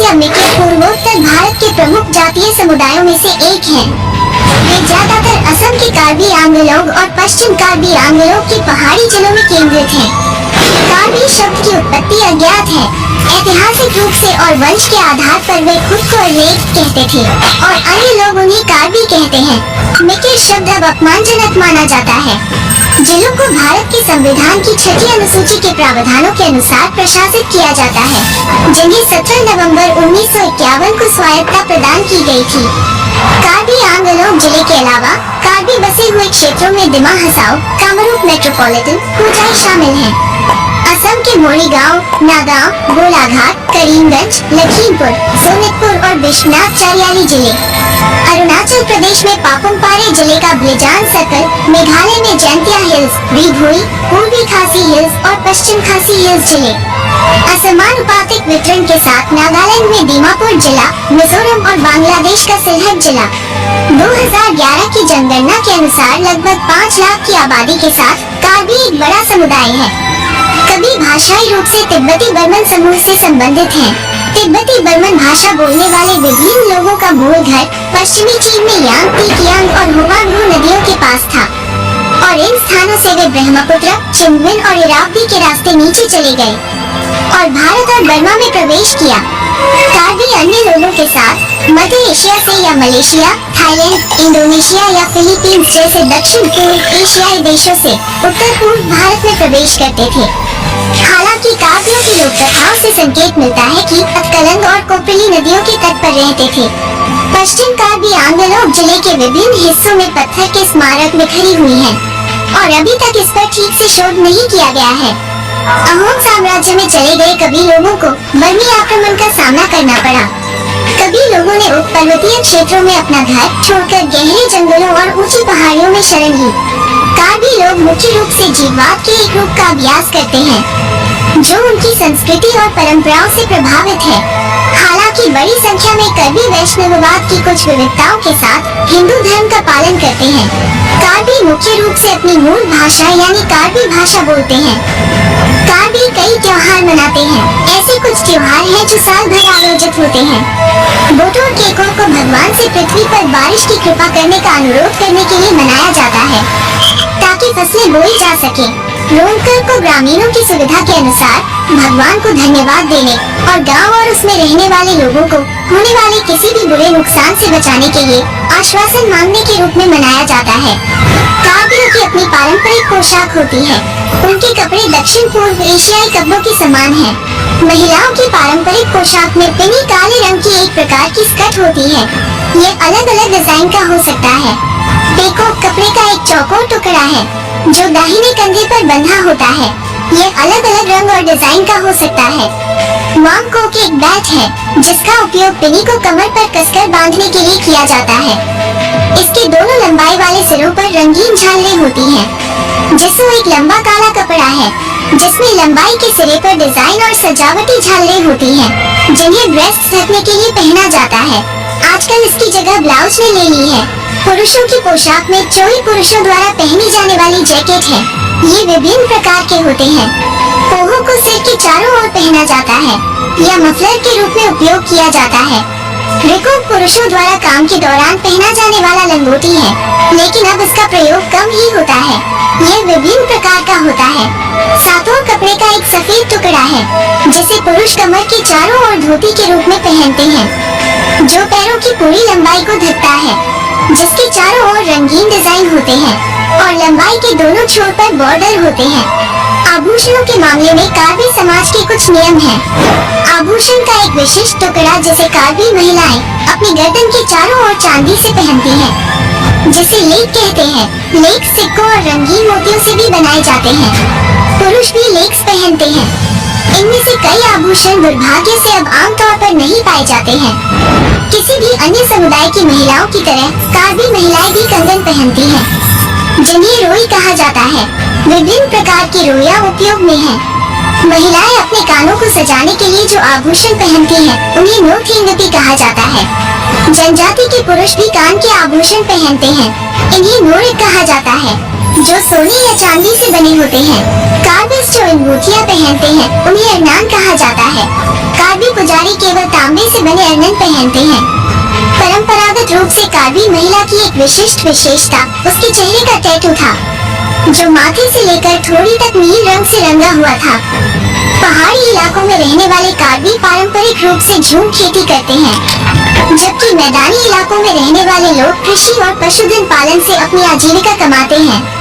या मिके पूर्वोत्तर भारत के प्रमुख जातीय समुदायों में से एक हैं। वे ज्यादातर असम के कार्बी आंगलोग और पश्चिम कार्बी आंगलोग के पहाड़ी जिलों में केंद्रित हैं। कार्बी शब्द की उत्पत्ति अज्ञात है। ऐतिहासिक रूप से और वंश के आधार पर वे खुद को रेत कहते थे और अन्य लोग उन्हें कार्बी कहते हैं। मिके शब्द अब अपमानजनक माना जाता है। जिलों को भारत के संविधान की 6ठी अनुसूची के प्रावधानों के अनुसार प्रशासित किया जाता है, जिन्हें 17 नवंबर 1951 को स्वायत्तता प्रदान की गई थी। कार्बी आंगलोग जिले के अलावा कार्बी बसे हुए क्षेत्रों में दिमा हसाओ, कामरूप मेट्रोपॉलिटन, कुचाई शामिल हैं। असम के मोरीगांव, नागांव, गोलाघाट, करीमगंज, लखीमपुर, सोनितपुर और बिश्वनाथ चारियाली जिले। अरुणाचल प्रदेश में पापुमपारे जिले का ब्लिजान सर्कल, मेघालय में जैंतिया हिल्स, रिघुई, पूर्वी खासी हिल्स और पश्चिम खासी हिल्स जिले। असमानुपातिक वितरण के साथ नागालैंड में दीमापुर जिला, मिजोरम और बांग्लादेश का सिलहट जिला। 2011 की जनगणना के अनुसार लगभग 5 लाख की आबादी के साथ कार्बी एक बड़ा समुदाय है। कभी भाषाई रूप से तिब्बती बर्मन समूह से संबंधित हैं। तिब्बती बर्मन भाषा बोलने वाले विभिन्न लोगों का मूल घर पश्चिमी चीन में यांगती कियांग और हुआंगू नदियों के पास था और इन स्थानों से वे ब्रह्मपुत्र, चिंगविन और इरावदी के रास्ते नीचे चले गए और भारत और बर्मा में प्रवेश किया। कार्बी अन्य लोगों के साथ मध्य एशिया से या मलेशिया, थाईलैंड, इंडोनेशिया या फिलीपींस जैसे दक्षिण पूर्व एशियाई देशों से उत्तर पूर्व भारत में प्रवेश करते थे। हालांकि कार्बियों की लोक कथाओं से संकेत मिलता है कि अतकलंग और कोपरली नदियों के तट पर रहते थे। पश्चिम कार्बी आंगलोग जिले के विभिन्न हिस्सों में पत्थर के स्मारक बिखरी हुई हैं और अभी तक इस पर ठीक से शोध नहीं किया गया है। अहोम साम्राज्य में चले गए कभी लोगों को बर्मी आक्रमण का सामना करना पड़ा। कभी लोगों ने उप पर्वतीय क्षेत्रों में अपना घर छोड़कर गहरे जंगलों और ऊंची पहाड़ियों में शरण ली। कार्बी लोग मुख्य रूप से जीववाद के एक रूप का अभ्यास करते हैं, जो उनकी संस्कृति और परंपराओं से प्रभावित है। हालांकि बड़ी संख्या में कार्बी वैष्णववाद की कुछ विविधताओं के साथ हिंदू धर्म का पालन करते हैं। कार्बी मुख्य रूप से अपनी मूल भाषा यानी कार्बी भाषा बोलते हैं। कार्बी कई त्योहार मनाते हैं। ऐसे कुछ त्योहार हैं जो साल भर आयोजित होते हैं। बोटोर केको को भगवान से पृथ्वी पर बारिश की कृपा करने का अनुरोध करने के लिए मनाया जाता है ताकि फसलें बोई जा सके। रोनकर को ग्रामीणों की सुविधा के अनुसार भगवान को धन्यवाद देने और गांव और उसमें रहने वाले लोगों को होने वाले किसी भी बुरे नुकसान से बचाने के लिए आश्वासन मांगने के रूप में मनाया जाता है। कार्बियों की अपनी पारंपरिक पोशाक होती है। उनके कपड़े दक्षिण पूर्व एशियाई कपड़ों के समान हैं। महिलाओं की पारंपरिक पोशाक में पिनी काले रंग की एक प्रकार की स्कर्ट होती है। ये अलग अलग डिजाइन का हो सकता है। पेकोक कपड़े का एक चौकोर टुकड़ा है जो दाहिने कंधे पर बंधा होता है। ये अलग अलग रंग और डिजाइन का हो सकता है। वांगकोक एक बैट है जिसका उपयोग पिनी को कमर पर कसकर बांधने के लिए किया जाता है। इसके दोनों लंबाई वाले सिरों पर रंगीन झालरें होती हैं। जिसो एक लंबा काला कपड़ा है जिसमें लंबाई के सिरे पर डिजाइन और सजावटी झालरें होती हैं, जिन्हें ब्रेस्ट ढकने के लिए पहना जाता है। आजकल इसकी जगह ब्लाउज ने ले ली है। पुरुषों की पोशाक में चोई पुरुषों द्वारा पहनी जाने वाली जैकेट है। ये विभिन्न प्रकार के होते हैं। पोहो को सिर के चारों ओर पहना जाता है या मफलर के रूप में उपयोग किया जाता है। रिको पुरुषों द्वारा काम के दौरान पहना जाने वाला लंगोटी है, लेकिन अब इसका प्रयोग कम ही होता है। यह विभिन्न प्रकार का होता है। सातों कपड़े का एक सफेद टुकड़ा है जिसे पुरुष कमर के चारों ओर धोती के रूप में पहनते हैं, जो पैरों की पूरी लंबाई को ढकता है, जिसके चारों ओर रंगीन डिजाइन होते हैं और लंबाई के दोनों छोर पर बॉर्डर होते हैं। आभूषणों के मामले में कार्बी समाज के कुछ नियम हैं। आभूषण का एक विशिष्ट टुकड़ा जिसे कार्बी महिलाएं अपनी गर्दन के चारों ओर चांदी से पहनती हैं, जिसे लेक कहते हैं। लेक सिक्कों और रंगीन मोतियों से भी बनाए जाते हैं। पुरुष भी लेक्स पहनते हैं। इनमें से कई आभूषण दुर्भाग्य से अब आमतौर पर नहीं पाए जाते हैं। किसी भी अन्य समुदाय की महिलाओं की तरह कार्बी महिलाएं भी कंगन पहनती हैं, जिन्हें रोई कहा जाता है। विभिन्न प्रकार की रोइयां उपयोग में हैं। महिलाएं अपने कानों को सजाने के लिए जो आभूषण पहनती हैं, उन्हें नोथिंगती कहा जाता है। जनजाति के पुरुष भी कान के आभूषण पहनते हैं। इन्हें नोरिक कहा जाता है, जो सोने या चांदी से बने होते हैं। कार्बिस जो अंगूठियां पहनते हैं, उन्हें अरनान कहा जाता है। कार्बी पुजारी केवल तांबे से बने अर्नन पहनते हैं। परंपरागत रूप से कार्बी महिला की एक विशिष्ट विशेषता उसके चेहरे का टैटू था, जो माथे से लेकर थोड़ी तक नील रंग से रंगा हुआ था। पहाड़ी इलाकों में रहने वाले कार्बी पारंपरिक रूप से झूम खेती करते हैं, जबकि मैदानी इलाकों में रहने वाले लोग कृषि और पशुधन पालन से अपनी आजीविका कमाते हैं।